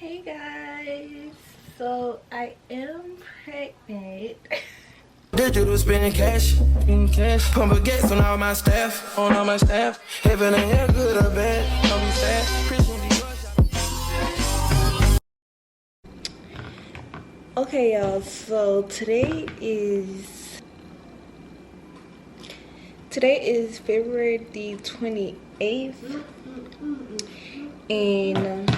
Hey guys, so I am pregnant. Digital spending cash, pump baguettes on all my staff, Heaven and hell, good or bad, don't be sad. Christian Dior. Okay y'all, so today is February the 28th, and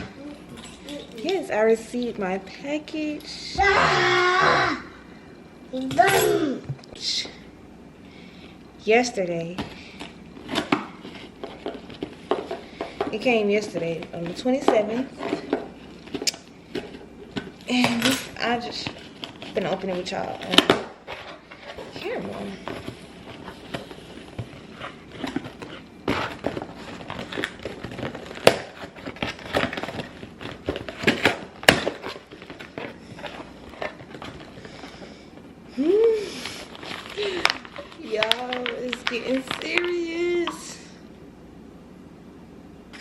yes, I received my package yesterday. It came yesterday on the 27th, and I just been opening with y'all on camera. Y'all, it's getting serious.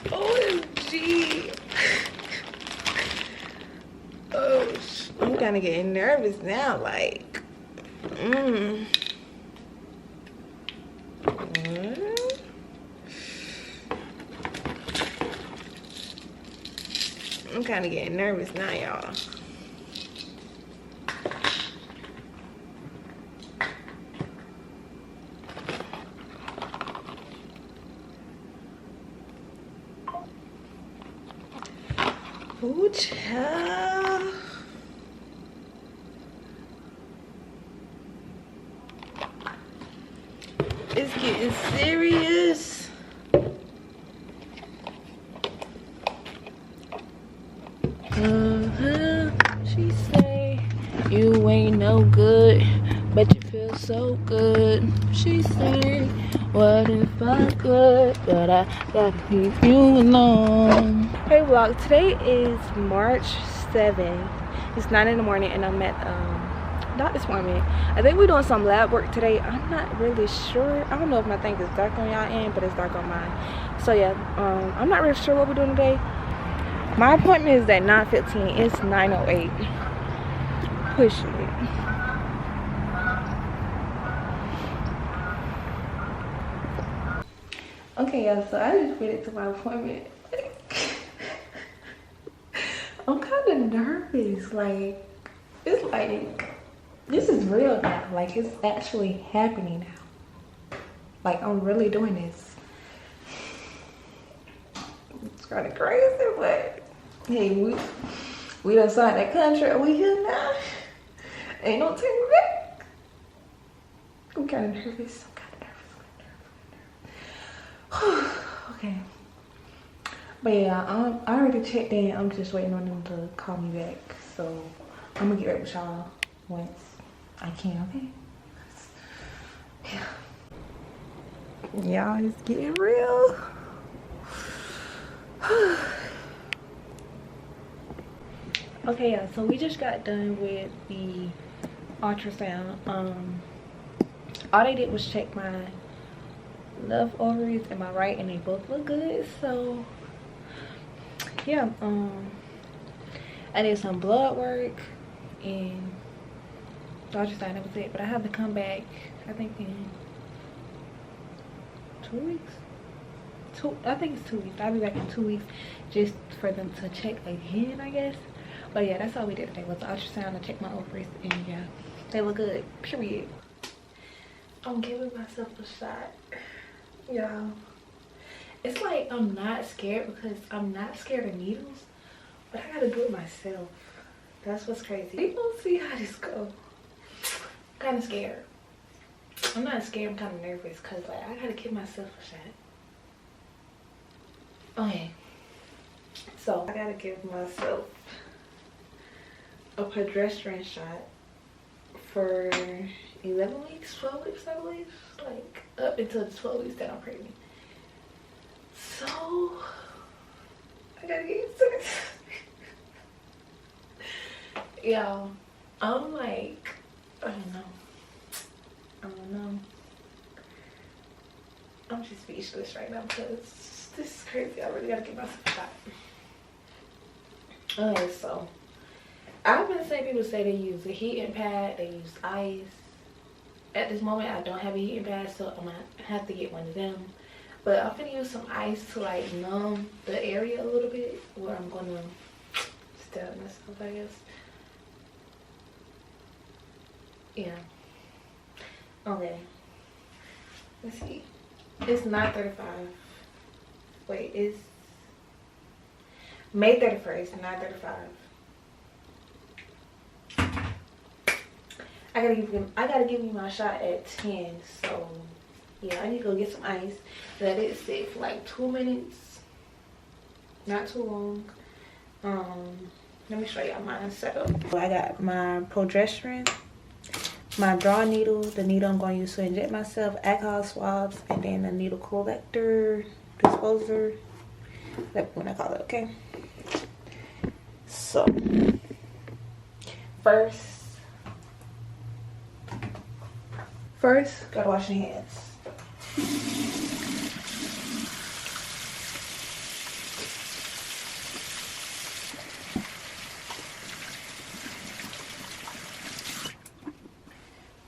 OMG. Oh, I'm kind of getting nervous now. Like, I'm kind of getting nervous now, y'all. Ooh, child. It's getting serious. She say you ain't no good, but you feel so good. She say, what if I could, but I gotta leave you alone. Hey vlog, today is March 7th. It's 9 in the morning and I'm at doctor's appointment. I think we're doing some lab work today. I'm not really sure. I don't know if my thing is dark on y'all end, but it's dark on mine. So yeah, I'm not really sure what we're doing today. My appointment is at 9:15. It's 9:08. Pushing it. Okay, y'all, so I just went into my appointment. I'm kind of nervous. Like, it's like, this is real now. Like, it's actually happening now. Like, I'm really doing this. It's kind of crazy, but hey, we done signed that contract. We here now. Ain't no taking back. I'm kind of nervous. Okay, but yeah, I already checked in. I'm just waiting on them to call me back, so I'm gonna get right with y'all once I can. Okay, yeah, y'all, it's getting real. Okay, yeah, so we just got done with the ultrasound. All they did was check my left ovaries and my right, and they both look good. So yeah, I did some blood work and the ultrasound. That was it. But I have to come back, I think in 2 weeks. I think it's 2 weeks. I'll be back in 2 weeks just for them to check again, I guess. But yeah, that's all we did today was the ultrasound to check my ovaries, and yeah, they look good, period. I'm giving myself a shot, y'all. It's like I'm not scared because I'm not scared of needles, but I gotta do it myself. That's what's crazy. We gonna see how this goes. I'm kind of scared. I'm not scared, I'm kind of nervous because like I gotta give myself a shot. Okay, so I gotta give myself a progesterone shot for 11 weeks, 12 weeks, I believe. Like up until the 12 weeks that I'm pregnant. So I gotta get used to it. Y'all, I'm like, I don't know. I'm just speechless right now because this is crazy. I really gotta get myself a shot. Okay, so I've been seeing people say they use a heating pad, they use ice. At this moment, I don't have a heating pad, so I'm gonna have to get one of them. But I'm gonna use some ice to like numb the area a little bit where I'm gonna stab myself, I guess. Yeah. Okay. Let's see. It's 9:35. Wait, it's May 31st, 9:35. I gotta give you my shot at 10. So yeah, I need to go get some ice. Let it sit for like 2 minutes. Not too long. Let me show y'all my setup. I got my progesterone, my draw needle, the needle I'm going to use to inject myself, alcohol swabs, and then a needle collector, disposer. That's what I call it, okay? So, first, gotta wash your hands.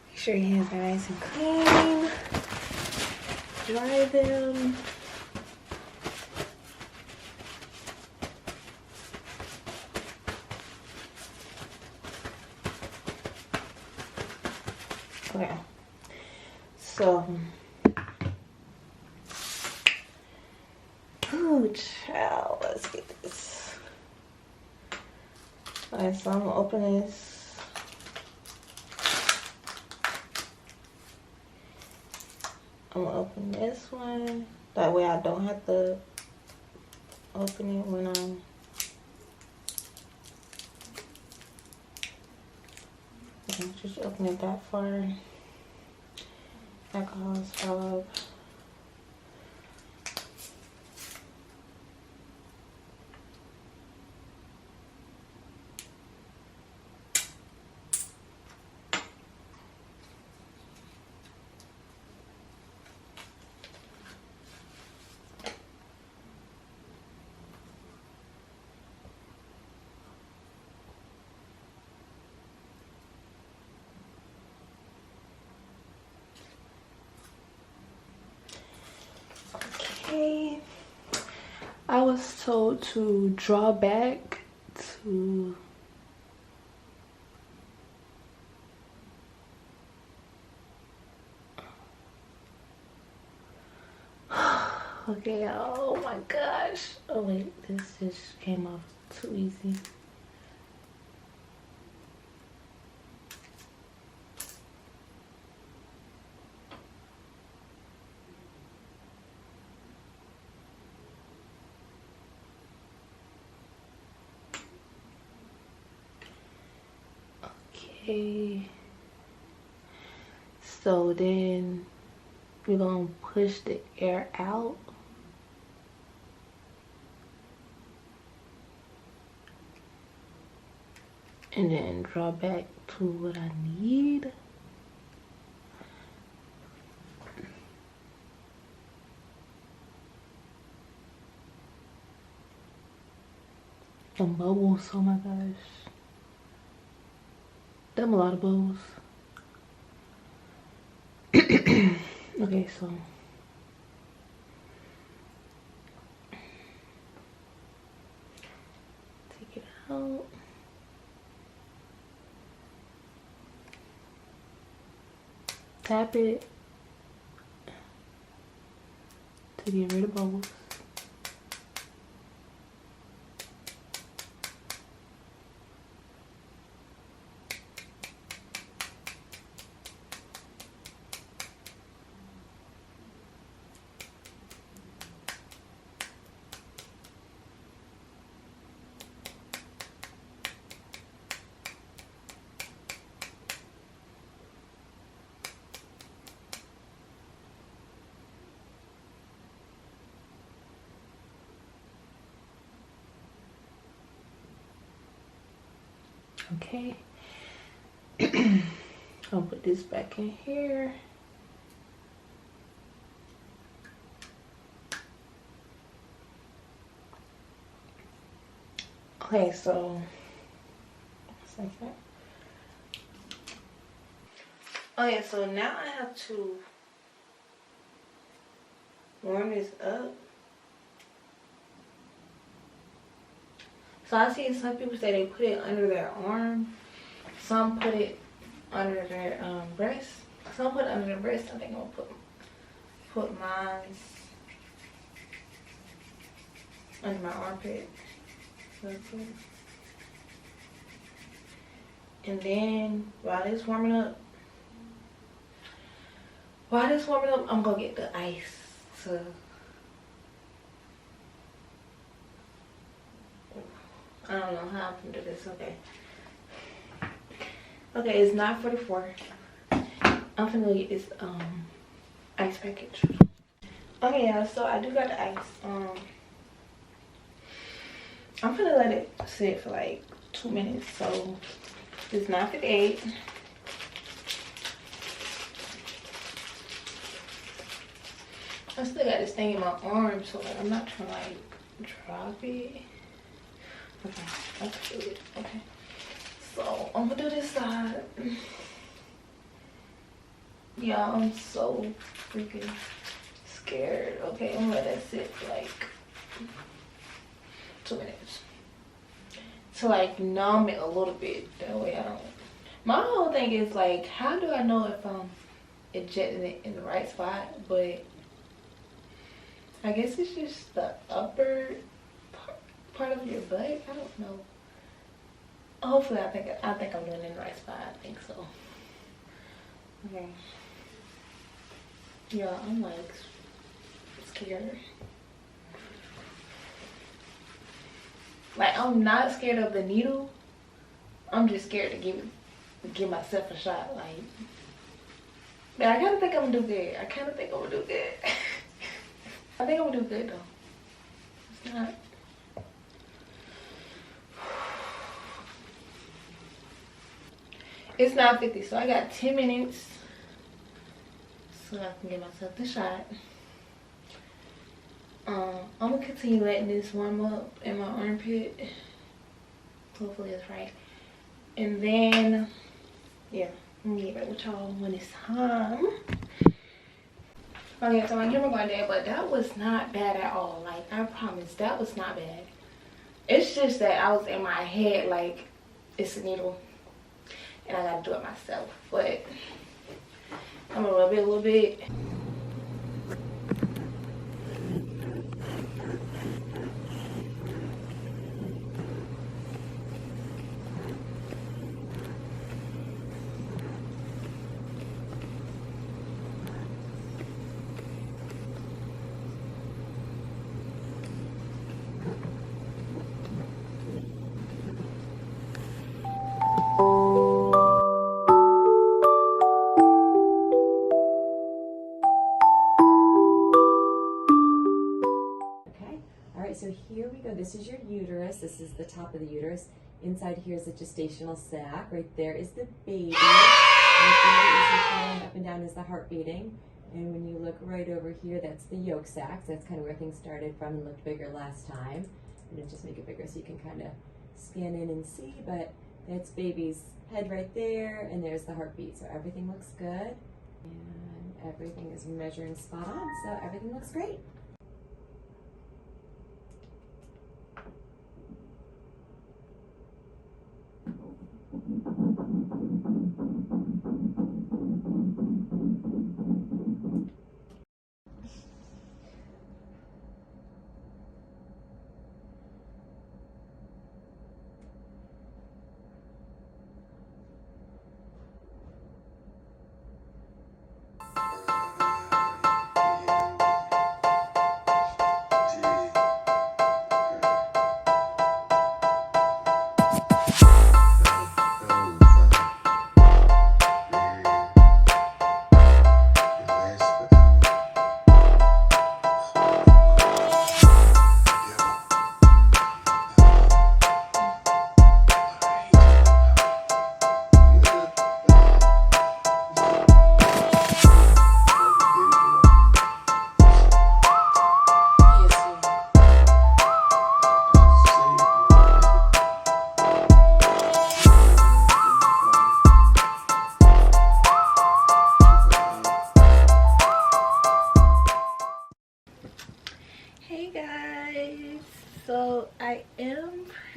Make sure your hands are nice and clean. Dry them. Okay. So, oh child, let's get this. Alright, so I'm gonna open this. I'm gonna open this one. That way I don't have to open it when I'm just open it that far. Alcohol swab. Okay. I was told to draw back to okay, oh my gosh. Oh wait, this just came off too easy. Okay. So then we're gonna push the air out. And then draw back to what I need. Some bubbles, oh my gosh. Them a lot of bubbles. Okay, so take it out. Tap it to get rid of bubbles. Okay. I'll put this back in here. Okay, so okay, so now I have to warm this up. So I see some people say they put it under their arm. Some put it under their breast. Some put it under their breast. I think I'm gonna put mine under my armpit. And then while it's warming up, I'm gonna get the ice. So I don't know how I'm gonna do this. Okay, it's 9:44. I'm finna go get this ice package. Okay, yeah, so I do got the ice. I'm finna let it sit for like 2 minutes. So it's 9:58. I still got this thing in my arm, so like I'm not trying to like drop it. Okay, that's good. Okay, so I'm gonna do this side. Yeah, I'm so freaking scared. Okay, I'm gonna let that sit for like 2 minutes to like numb it a little bit. That way I don't. My whole thing is like, how do I know if I'm injecting it in the right spot? But I guess it's just the upper part of your butt. I don't know. Hopefully, I think I'm doing it in the right spot. I think so. Okay. Yeah, I'm like scared. Like, I'm not scared of the needle. I'm just scared to give myself a shot. Like, but I kind of think I'm gonna do good. I think I'm gonna do good though. It's not. It's 9:50, so I got 10 minutes so I can give myself the shot. I'm gonna continue letting this warm up in my armpit. Hopefully it's right. And then, yeah, I'm gonna get back with y'all when it's time. Okay, so my camera going dead, but that was not bad at all. Like, I promise, that was not bad. It's just that I was in my head like, it's a needle and I gotta do it myself. But I'm gonna rub it a little bit. So here we go. This is your uterus. This is the top of the uterus. Inside here is the gestational sac. Right there is the baby. Right there is the falling up and down is the heart beating. And when you look right over here, that's the yolk sac. So that's kind of where things started from and looked bigger last time. I'm going to just make it bigger so you can kind of scan in and see. But that's baby's head right there. And there's the heartbeat. So everything looks good. And everything is measuring spot on. So everything looks great.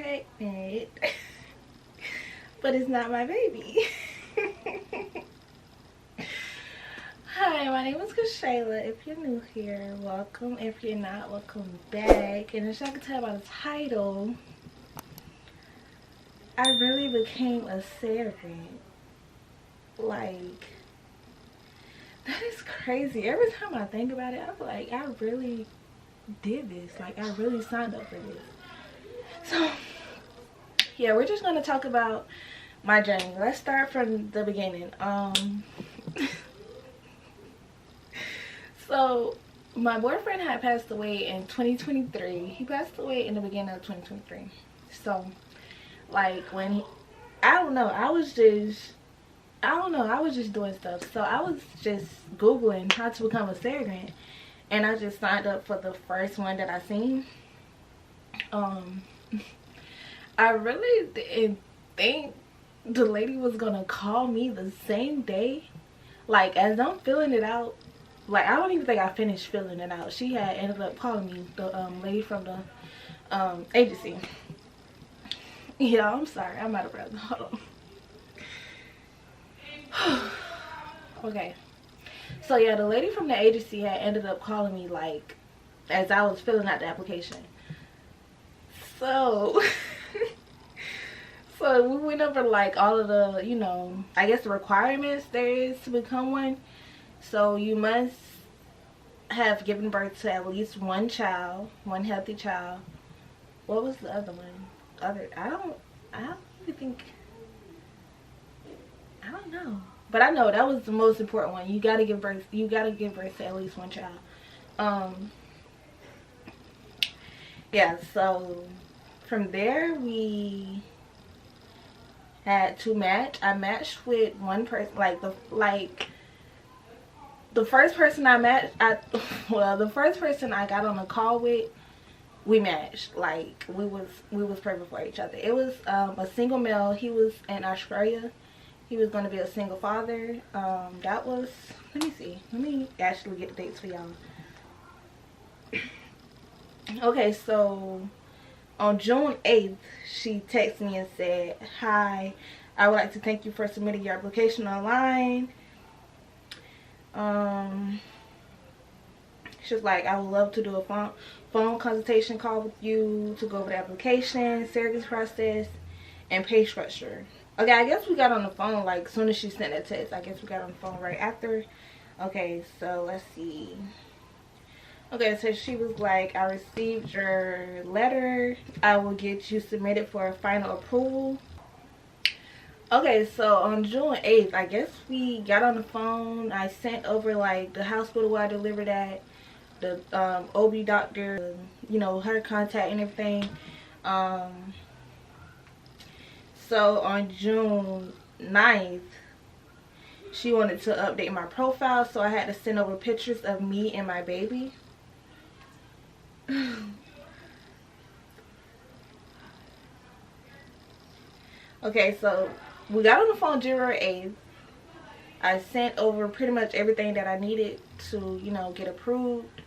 pregnant. But it's not my baby. Hi, my name is Kashayla. If you're new here, welcome. If you're not, welcome back. And as y'all can tell by the title, I really became a surrogate. Like, that is crazy. Every time I think about it, I'm like, I really did this. Like, I really signed up for this. So, yeah, we're just going to talk about my journey. Let's start from the beginning. So my boyfriend had passed away in 2023. He passed away in the beginning of 2023. So like when I was just doing stuff. So I was just Googling how to become a surrogate, and I just signed up for the first one that I seen. I really didn't think the lady was gonna call me the same day. Like, as I'm filling it out, like, I don't even think I finished filling it out. She had ended up calling me, the lady from the agency. Yeah, I'm sorry, I'm out of breath. Hold on. Okay, so yeah, the lady from the agency had ended up calling me, like, as I was filling out the application. So so we went over like all of the, you know, I guess the requirements there is to become one. So you must have given birth to at least one child, one healthy child. What was the other one? I don't even think, I don't know. But I know that was the most important one. You gotta give birth to at least one child. Yeah, so from there we had to match. I matched with one person, the first person I matched, the first person I got on a call with, we matched. Like, we was perfect for each other. It was a single male. He was in Australia. He was going to be a single father. That was, let me see. Let me actually get the dates for y'all. Okay, so on June 8th, she texted me and said, "Hi, I would like to thank you for submitting your application online. She was like, I would love to do a phone consultation call with you to go over the application, surrogacy process, and pay structure." Okay, I guess we got on the phone like as soon as she sent that text. I guess we got on the phone right after. Okay, so let's see. Okay, so she was like, "I received your letter. I will get you submitted for a final approval." Okay, so on June 8th, I guess we got on the phone. I sent over like the hospital where I delivered at, the OB doctor, you know, her contact and everything. So on June 9th, she wanted to update my profile, so I had to send over pictures of me and my baby. Okay, so we got on the phone January 8th. I sent over pretty much everything that I needed to, you know, get approved.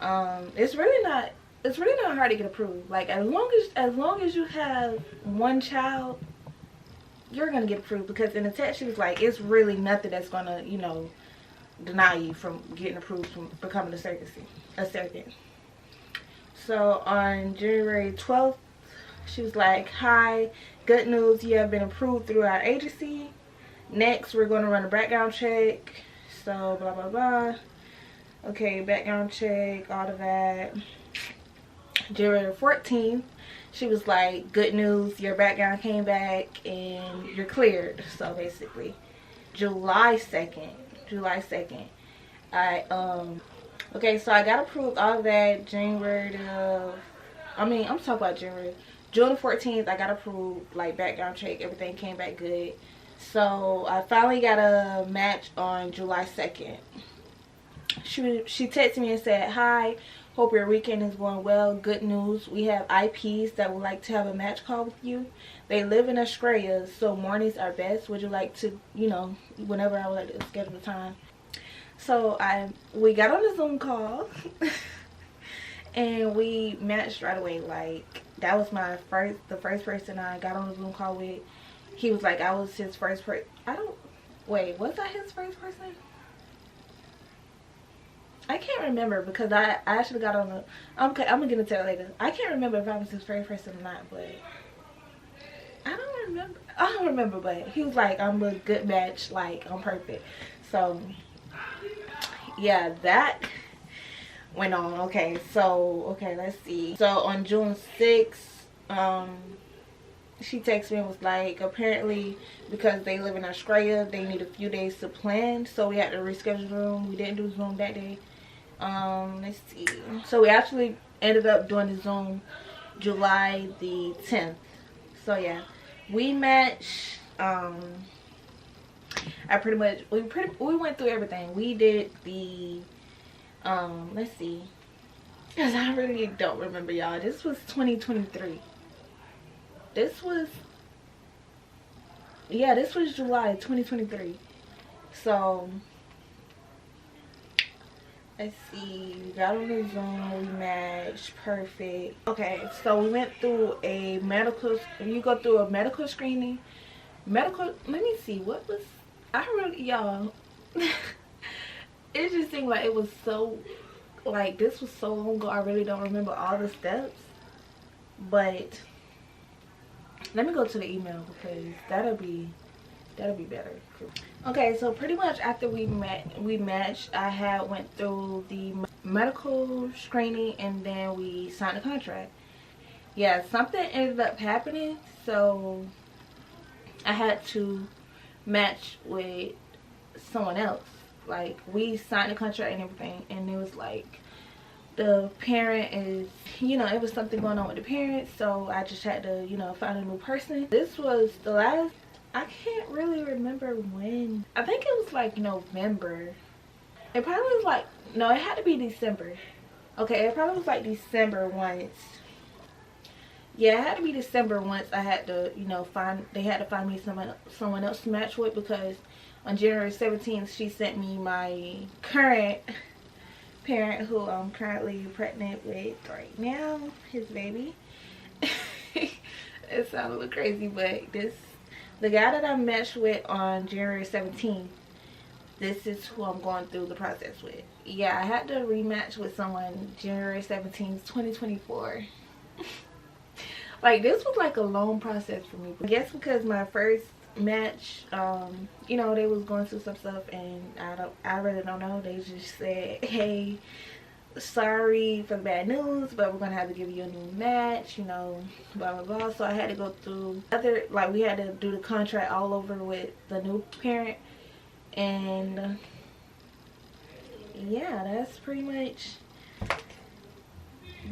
It's really not hard to get approved. Like, as long as you have one child, you're gonna get approved, because in the text she was like, it's really nothing that's gonna, you know, deny you from getting approved from becoming a surrogate. So on January 12th, she was like, "Hi, good news, you have been approved through our agency. Next, we're going to run a background check." So blah blah blah. Okay, background check, all of that. January 14th, she was like, "Good news, your background came back and you're cleared." So basically July 2nd, okay, so I got approved, all of that. June the 14th, I got approved, like, background check, everything came back good. So I finally got a match on July 2nd. She texted me and said, "Hi, hope your weekend is going well. Good news, we have IPs that would like to have a match call with you. They live in Australia, so mornings are best. Would you like to, you know, whenever I would like to schedule the time." So we got on a Zoom call and we matched right away. Like, That was the first person I got on a Zoom call with. He was like, I was his first person. Wait, was I his first person? I can't remember because I actually got on okay, I'm gonna get into it later. I can't remember if I was his first person or not, but I don't remember, but he was like, I'm a good match, like I'm perfect. So yeah, that went on. Okay, let's see. So on June 6th, she texted me and was like, apparently because they live in Australia, they need a few days to plan, so we had to reschedule Zoom. We didn't do Zoom that day. Let's see. So we actually ended up doing the Zoom July the 10th. So yeah, we matched. We went through everything. We did the let's see, because I really don't remember, y'all. This was 2023. This was July 2023. So let's see, we got on the Zoom, we matched, perfect. Okay, so we went through a medical, you go through a medical screening. Let me see, what was, y'all, it just seemed like it was so, like, this was so long ago, I really don't remember all the steps. But let me go to the email because that'll be better. Okay, so pretty much after we matched, I went through the medical screening and then we signed the contract. Yeah, something ended up happening, so I had to match with someone else. Like, we signed the contract and everything, and it was like the parent is, you know, it was something going on with the parents, so I just had to, you know, find a new person. This was the last, I can't really remember when. I think it was like November. It probably was like, no, it had to be December. Okay, it probably was like December once. Yeah, it had to be December once I had to, you know, they had to find me someone else to match with, because on January 17th, she sent me my current parent, who I'm currently pregnant with right now, his baby. It sounds a little crazy, but the guy that I matched with on January 17th, this is who I'm going through the process with. Yeah, I had to rematch with someone January 17th, 2024. Like, this was like a long process for me. I guess because my first match, you know, they was going through some stuff, and I really don't know. They just said, hey, sorry for the bad news, but we're gonna have to give you a new match, you know, blah blah blah. So I had to go through we had to do the contract all over with the new parent, and yeah, that's pretty much,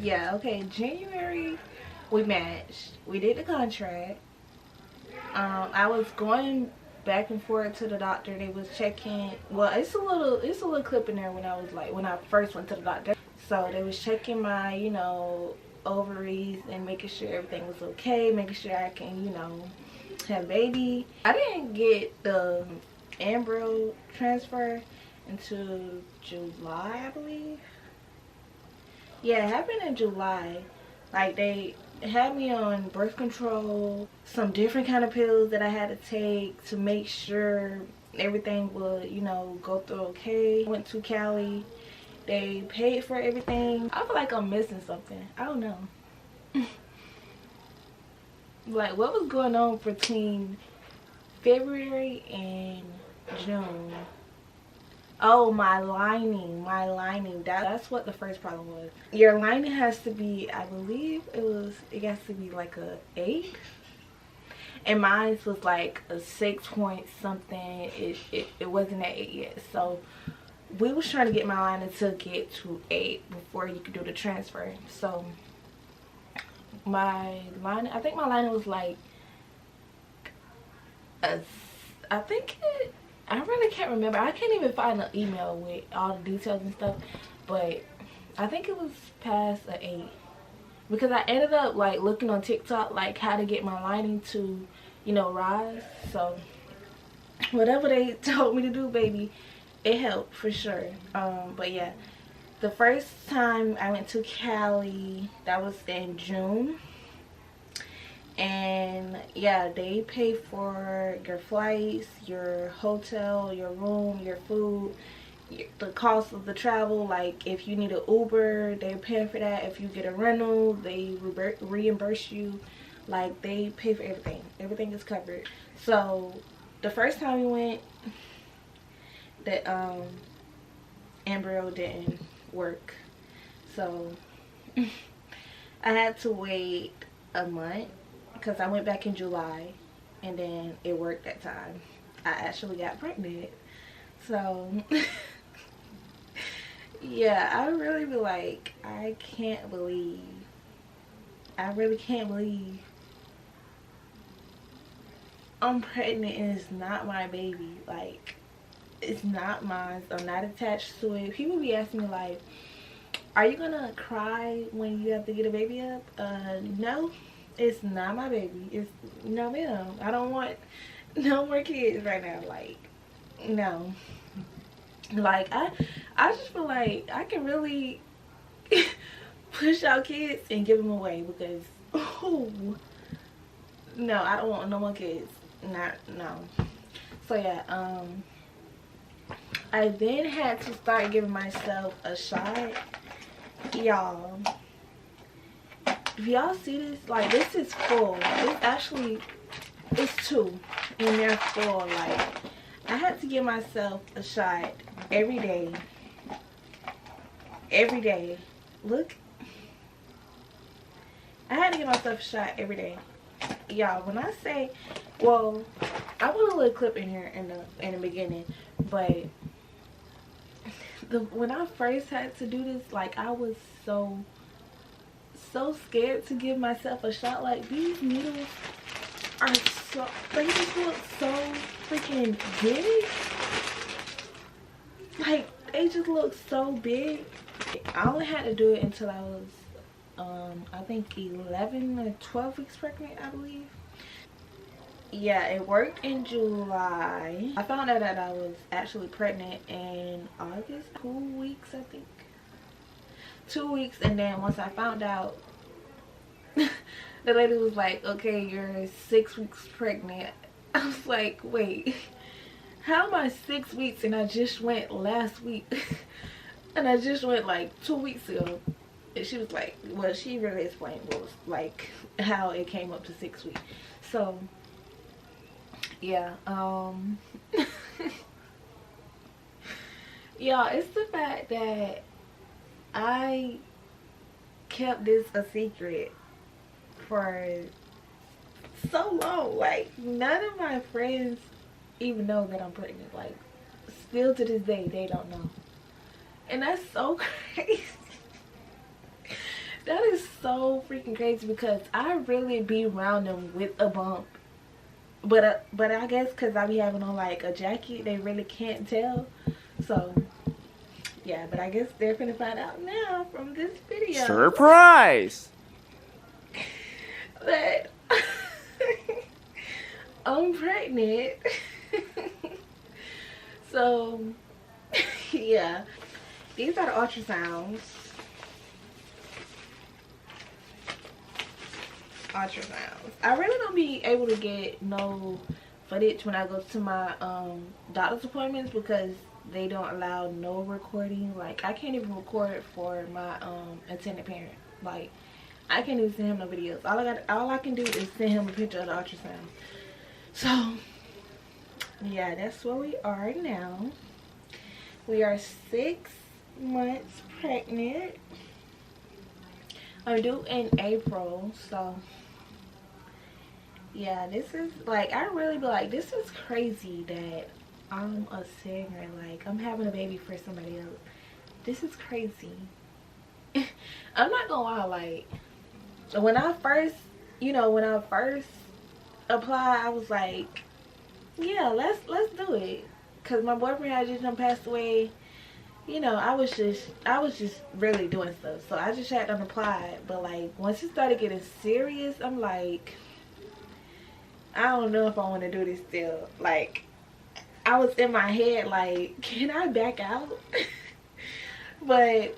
yeah. Okay, January we matched, we did the contract. I was going back and forth to the doctor. They was checking, well, it's a little clip in there when I first went to the doctor. So they was checking my, you know, ovaries and making sure everything was okay, making sure I can, you know, have a baby. I didn't get the embryo transfer until July, I believe. Yeah, it happened in July. Like, they had me on birth control, some different kind of pills that I had to take to make sure everything would, you know, go through okay. Went to Cali. They paid for everything. I feel like I'm missing something. I don't know. Like, what was going on between February and June? Oh, my lining. That's what the first problem was. Your lining has to be, I believe it has to be like a 8. And mine was like a 6 point something. It wasn't at 8 yet. So we was trying to get my lining to get to 8 before you could do the transfer. So my lining, I think my lining was like I really can't remember. I can't even find an email with all the details and stuff, but I think it was past an 8, because I ended up like looking on TikTok like how to get my lining to, you know, rise. So whatever they told me to do, baby, it helped for sure. But yeah, the first time I went to Cali, that was in June. And yeah, they pay for your flights, your hotel, your room, your food, the cost of the travel. Like if you need an Uber, they're paying for that. If you get a rental, they reimburse you. Like they pay for everything. Everything is covered. So the first time we went, the embryo didn't work, so I had to wait a month because I went back in July, and then it worked that time. I actually got pregnant. So yeah, I really be like, I really can't believe I'm pregnant and it's not my baby. Like, it's not mine. I'm not attached to it. People be asking me like, are you gonna cry when you have to get a baby up? No, it's not my baby. It's no, ma'am. I don't want no more kids right now. Like, no. Like, I just feel like I can really push out kids and give them away because, oh, no, I don't want no more kids. No. So yeah, I then had to start giving myself a shot. Y'all, if y'all see this, like, this is full. It's 2 and they're full. Like, I had to give myself a shot every day. Look, I had to give myself a shot every day. Y'all, when I say, well, I put a little clip in here in the beginning, but when I first had to do this, like, I was so scared to give myself a shot. Like, these needles are so, they just look so freaking big. Like, they just look so big. I only had to do it until I was I think 11 or 12 weeks pregnant, I believe. Yeah, it worked in July. I found out that I was actually pregnant in August. 2 weeks, I think. 2 weeks, and then once I found out, the lady was like, okay, you're 6 weeks pregnant. I was like, wait, how am I 6 weeks and I just went last week? And I just went like 2 weeks ago. And she was like, well, she really explained what was, like, how it came up to 6 weeks. So yeah, yeah, it's the fact that I kept this a secret for so long. Like, none of my friends even know that I'm pregnant. Like, still to this day, they don't know. And that's so crazy. That is so freaking crazy because I really be around them with a bump. But I guess because I be having on like a jacket, they really can't tell. So yeah, but I guess they're gonna find out now from this video. Surprise! That I'm pregnant. So yeah, these are the ultrasounds. I really don't be able to get no footage when I go to my doctor's appointments because they don't allow no recording. Like, I can't even record for my intended parent. Like, I can't even send him no videos. All I can do is send him a picture of the ultrasound. So yeah, that's where we are now. We are 6 months pregnant. I'm due in April, so yeah, this is like, I really be like, this is crazy that I'm a singer. Like, I'm having a baby for somebody else. This is crazy. I'm not gonna lie, like, when I first applied, I was like, yeah, let's do it, because my boyfriend had just passed away. You know, I was just really doing stuff, so I just had to apply. But like, once it started getting serious, I'm like, I don't know if I want to do this still. Like, I was in my head like, can I back out? But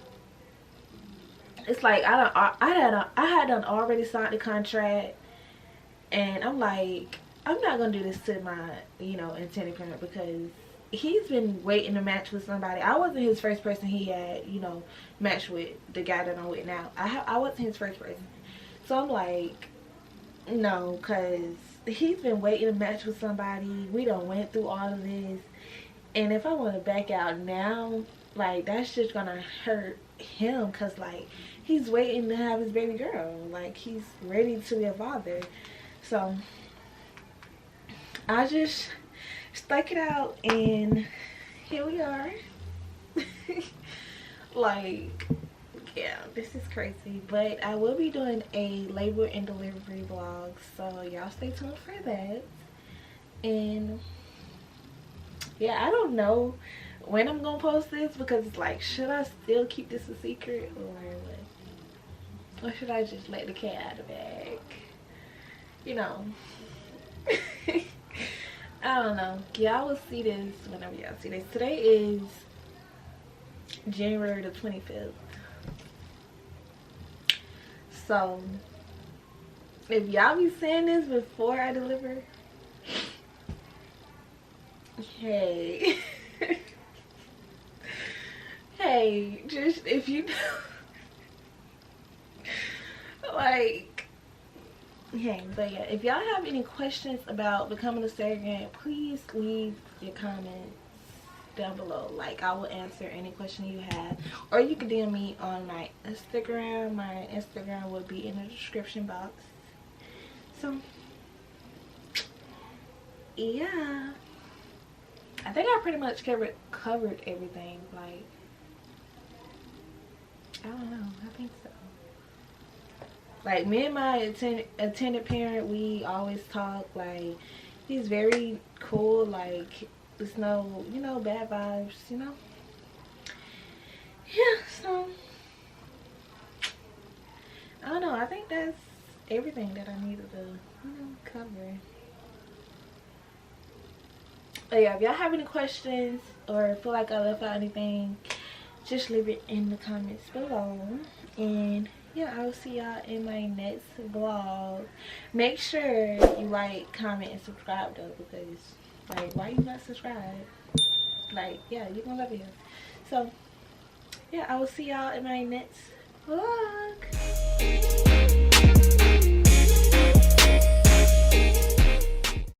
it's like, I had done already signed the contract, And I'm like, I'm not gonna do this to my, you know, intended parent, because he's been waiting to match with somebody. I wasn't his first person he had, you know, matched with, the guy that I'm with now. I wasn't his first person. So I'm like, no, because he's been waiting to match with somebody. We done went through all of this. And if I want to back out now, like, that's just gonna hurt him, because, like, he's waiting to have his baby girl. Like, he's ready to be a father. So I just stuck it out, and here we are. Like, yeah, this is crazy. But I will be doing a labor and delivery vlog, so y'all stay tuned for that. And yeah, I don't know when I'm gonna post this, because it's like, should I still keep this a secret, or what? Or should I just let the cat out of the bag? You know. I don't know. Y'all will see this whenever y'all see this. Today is January the 25th. So if y'all be saying this before I deliver, hey. Hey, just if you like, hey, but yeah, if y'all have any questions about becoming a surrogate, please leave your comments down below. Like, I will answer any question you have, or you can DM me on my Instagram. My Instagram will be in the description box. So yeah, I think I pretty much covered everything. Like, I don't know, I think so. Like, me and my attended parent, we always talk. Like, he's very cool. Like, there's no, you know, bad vibes, you know. Yeah, so I don't know, I think that's everything that I needed to, you know, cover. But yeah, if y'all have any questions or feel like I left out anything, just leave it in the comments below. And yeah, I'll see y'all in my next vlog. Make sure you like, comment, and subscribe though, because, like, why you not subscribed? Like, yeah, you're gonna love it here. So yeah, I will see y'all in my next vlog.